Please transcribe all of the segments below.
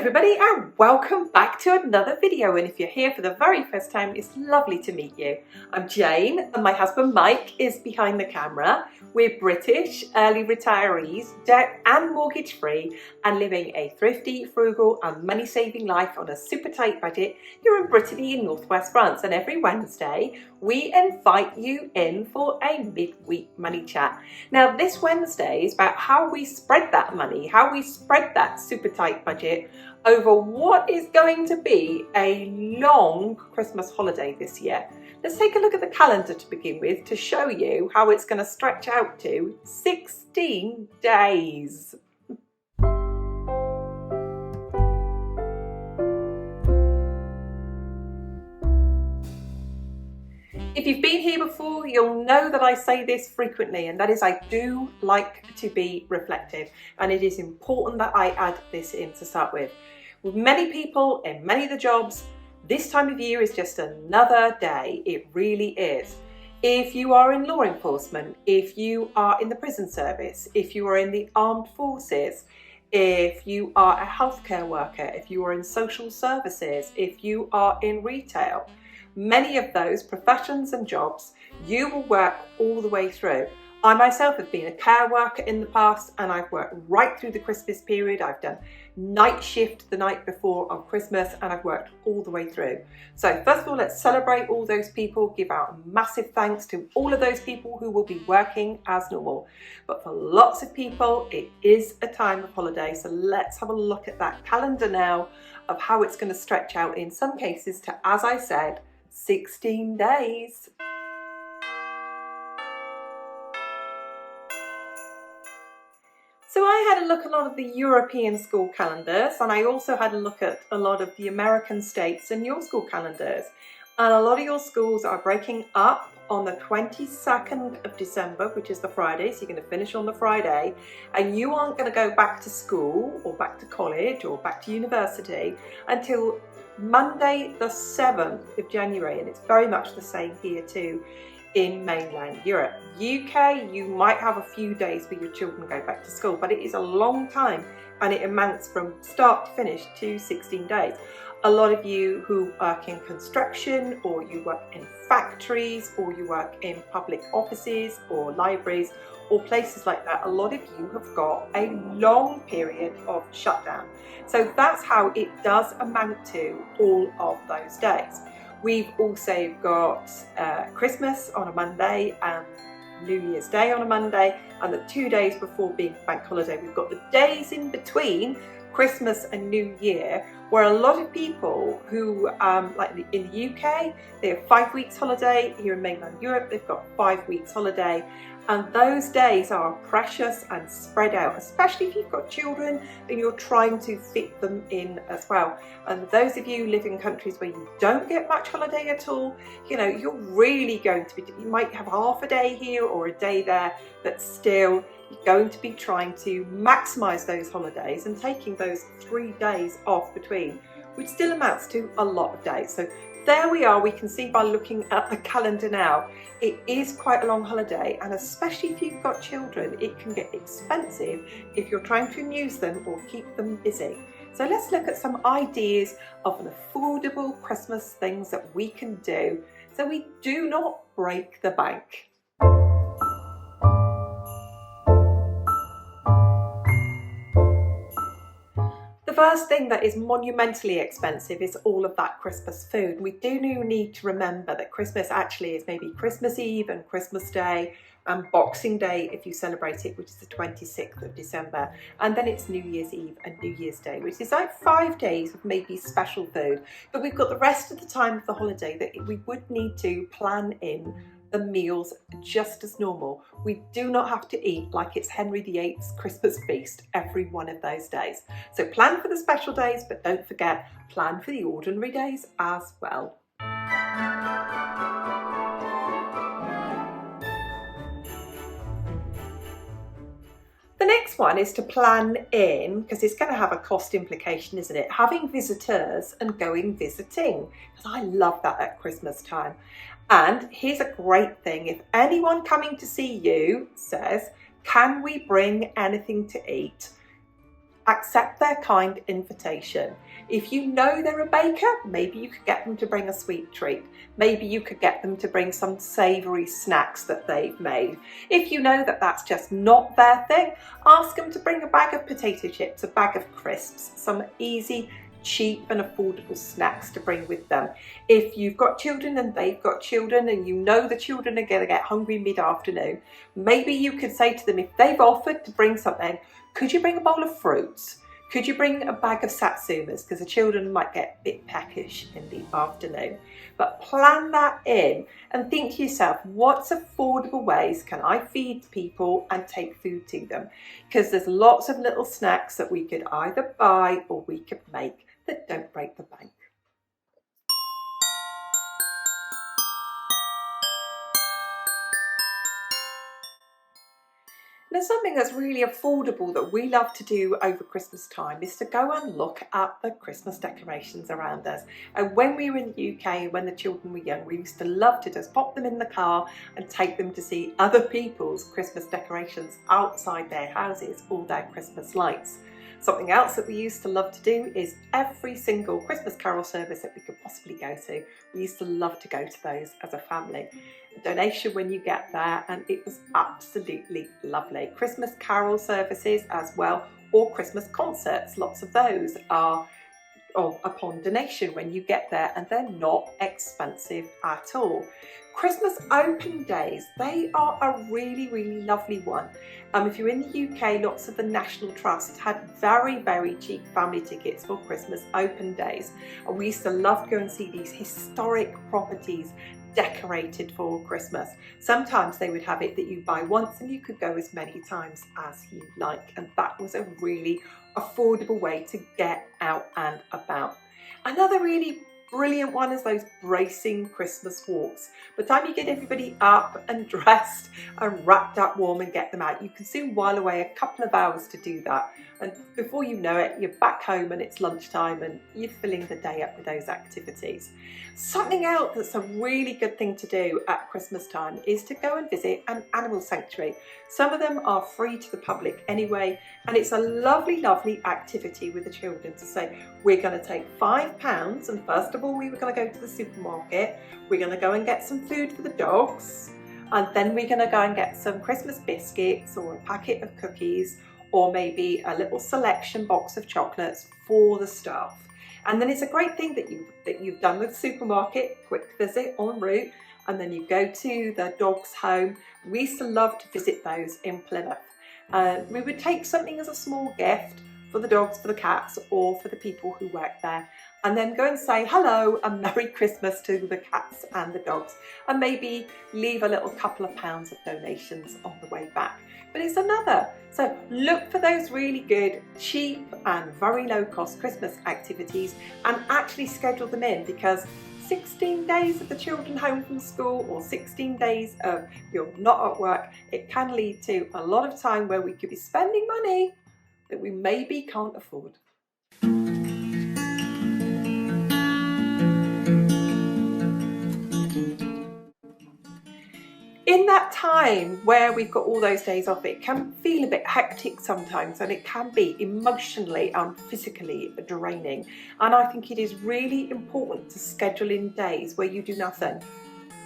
everybody, and welcome back to another video. And if you're here for the very first time, it's lovely to meet you. I'm Jane and my husband Mike is behind the camera. We're British early retirees, debt and mortgage free, and living a thrifty, frugal and money saving life on a super tight budget here in Brittany in northwest France. And every Wednesday we invite you in for a midweek money chat. Now this Wednesday is about how we spread that money, how we spread that super tight budget over what is going to be a long Christmas holiday this year. Let's take a look at the calendar to begin with to show you how it's going to stretch out to 16 days. If you've been here before, you'll know that I say this frequently, and that is I do like to be reflective, and it is important that I add this in to start with. With many people in many of the jobs, this time of year is just another day. It really is. If you are in law enforcement, if you are in the prison service, if you are in the armed forces, if you are a healthcare worker, if you are in social services, if you are in retail, many of those professions and jobs, you will work all the way through. I myself have been a care worker in the past, and I've worked right through the Christmas period. I've done night shift the night before on Christmas, and I've worked all the way through. So first of all, let's celebrate all those people, give out massive thanks to all of those people who will be working as normal. But for lots of people, it is a time of holiday. So let's have a look at that calendar now of how it's going to stretch out in some cases to, as I said, 16 days. So I had a look at a lot of the European school calendars, and I also had a look at a lot of the American states and your school calendars. And a lot of your schools are breaking up on the 22nd of December, which is the Friday, so you're going to finish on the Friday, and you aren't going to go back to school or back to college or back to university until Monday the 7th of January, and it's very much the same here too in mainland Europe. UK, you might have a few days where your children go back to school, but it is a long time and it amounts from start to finish to 16 days. A lot of you who work in construction, or you work in factories, or you work in public offices or libraries or places like that, a lot of you have got a long period of shutdown. So that's how it does amount to all of those days. We've also got Christmas on a Monday and New Year's Day on a Monday, and the 2 days before being bank holiday. We've got the days in between Christmas and New Year, where a lot of people who, like in the UK, they have 5 weeks holiday. Here in mainland Europe, they've got 5 weeks holiday. And those days are precious and spread out, especially if you've got children and you're trying to fit them in as well. And those of you who live in countries where you don't get much holiday at all, you know, you're really going to be, you might have half a day here or a day there, but still you're going to be trying to maximize those holidays and taking those 3 days off between, which still amounts to a lot of days. So there we are. We can see by looking at the calendar now, it is quite a long holiday, and especially if you've got children, it can get expensive if you're trying to amuse them or keep them busy. So let's look at some ideas of an affordable Christmas things that we can do so we do not break the bank. The first thing that is monumentally expensive is all of that Christmas food. We do need to remember that Christmas actually is maybe Christmas Eve and Christmas Day and Boxing Day if you celebrate it, which is the 26th of December. And then it's New Year's Eve and New Year's Day, which is like 5 days of maybe special food. But we've got the rest of the time of the holiday that we would need to plan in the meals just as normal. We do not have to eat like it's Henry VIII's Christmas feast every one of those days. So plan for the special days, but don't forget, plan for the ordinary days as well. The next one is to plan in, because it's going to have a cost implication, isn't it? Having visitors and going visiting, because I love that at Christmas time. And here's a great thing. If anyone coming to see you says, can we bring anything to eat? Accept their kind invitation. If you know they're a baker, maybe you could get them to bring a sweet treat. Maybe you could get them to bring some savoury snacks that they've made. If you know that that's just not their thing, ask them to bring a bag of potato chips, a bag of crisps, some easy, cheap and affordable snacks to bring with them. If you've got children and they've got children and you know the children are going to get hungry mid-afternoon, maybe you could say to them, if they've offered to bring something, could you bring a bowl of fruits? Could you bring a bag of satsumas? Because the children might get a bit peckish in the afternoon. But plan that in and think to yourself, what's affordable ways can I feed people and take food to them? Because there's lots of little snacks that we could either buy or we could make that don't break the bank. Now, something that's really affordable that we love to do over Christmas time is to go and look at the Christmas decorations around us. And when we were in the UK, when the children were young, we used to love to just pop them in the car and take them to see other people's Christmas decorations outside their houses or their Christmas lights. Something else that we used to love to do is every single Christmas carol service that we could possibly go to, we used to love to go to those as a family. A donation when you get there, and it was absolutely lovely. Christmas carol services as well, or Christmas concerts, lots of those are upon donation when you get there, and they're not expensive at all. Christmas open days, they are a really lovely one. If you're in the UK, lots of the National Trust had very cheap family tickets for Christmas open days, and we used to love to go and see these historic properties decorated for Christmas. Sometimes they would have it that you buy once and you could go as many times as you like, and that was a really affordable way to get out and about. Another really brilliant one is those bracing Christmas walks. By the time you get everybody up and dressed and wrapped up warm and get them out, you can soon while away a couple of hours to do that. And before you know it, you're back home and it's lunchtime and you're filling the day up with those activities. Something else that's a really good thing to do at Christmas time is to go and visit an animal sanctuary. Some of them are free to the public anyway, and it's a lovely activity with the children to say, we're going to take £5 and first of all we were going to go to the supermarket, we're going to go and get some food for the dogs, and then we're going to go and get some Christmas biscuits or a packet of cookies, or maybe a little selection box of chocolates for the staff. And then it's a great thing that you've done with the supermarket, quick visit en route, and then you go to the dog's home. We used to love to visit those in Plymouth. We would take something as a small gift for the dogs, for the cats, or for the people who work there, and then go and say hello and Merry Christmas to the cats and the dogs, and maybe leave a little couple of pounds of donations on the way back. But it's another. So look for those really good, cheap and very low cost Christmas activities and actually schedule them in, because 16 days of the children home from school or 16 days of you're not at work, it can lead to a lot of time where we could be spending money that we maybe can't afford. In that time where we've got all those days off, it can feel a bit hectic sometimes, and it can be emotionally and physically draining. And I think it is really important to schedule in days where you do nothing,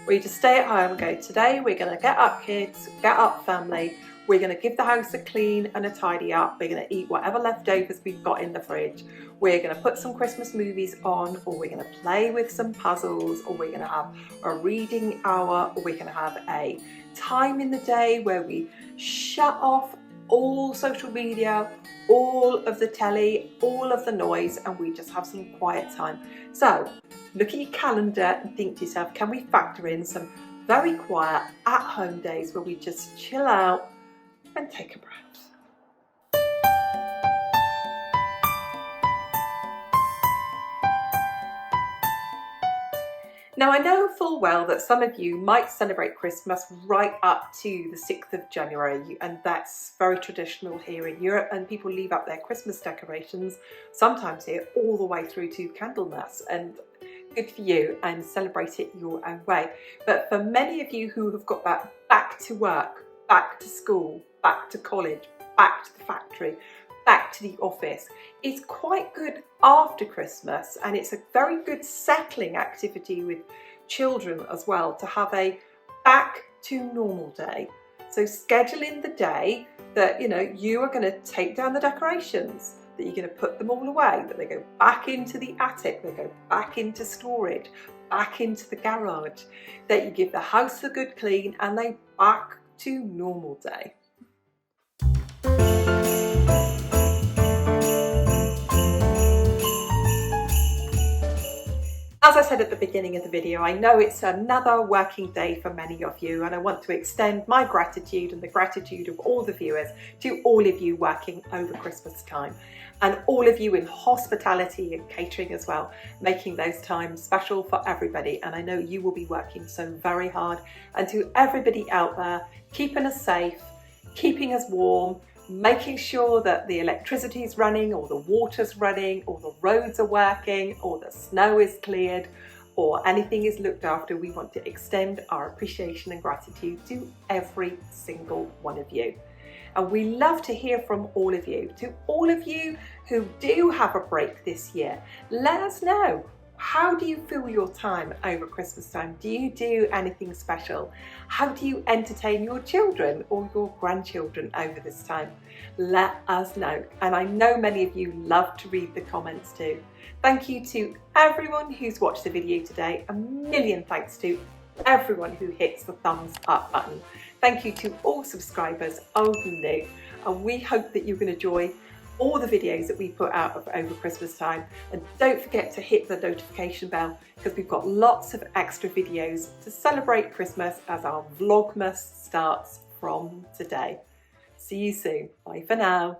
where you just stay at home and go, today we're going to get up kids, get up family, we're going to give the house a clean and a tidy up, we're going to eat whatever leftovers we've got in the fridge, we're going to put some Christmas movies on, or we're going to play with some puzzles, or we're going to have a reading hour, or we're going to have a time in the day where we shut off all social media, all of the telly, all of the noise, and we just have some quiet time. So look at your calendar and think to yourself, can we factor in some very quiet at-home days where we just chill out and take a breath? Now, I know full well that some of you might celebrate Christmas right up to the 6th of January, and that's very traditional here in Europe, and people leave up their Christmas decorations, sometimes here, all the way through to Candlemas, and good for you, and celebrate it your own way. But for many of you who have got that back to work, back to school, back to college, back to the factory, back to the office. It's quite good after Christmas, and it's a very good settling activity with children as well, to have a back to normal day. So schedule in the day that you are going to take down the decorations, that you're going to put them all away, that they go back into the attic, they go back into storage, back into the garage, that you give the house a good clean, and they back to normal day. As I said at the beginning of the video, I know it's another working day for many of you, and I want to extend my gratitude and the gratitude of all the viewers to all of you working over Christmas time, and all of you in hospitality and catering as well, making those times special for everybody. And I know you will be working so very hard. And to everybody out there, keeping us safe, keeping us warm, making sure that the electricity is running, or the water's running, or the roads are working, or the snow is cleared, or anything is looked after. We want to extend our appreciation and gratitude to every single one of you. And we love to hear from all of you. To all of you who do have a break this year, let us know. How do you fill your time over Christmas time? Do you do anything special? How do you entertain your children or your grandchildren over this time? Let us know. And I know many of you love to read the comments too. Thank you to everyone who's watched the video today. A million thanks to everyone who hits the thumbs up button. Thank you to all subscribers, old and new. And we hope that you can enjoy all the videos that we put out over Christmas time. And don't forget to hit the notification bell, because we've got lots of extra videos to celebrate Christmas as our Vlogmas starts from today. See you soon. Bye for now.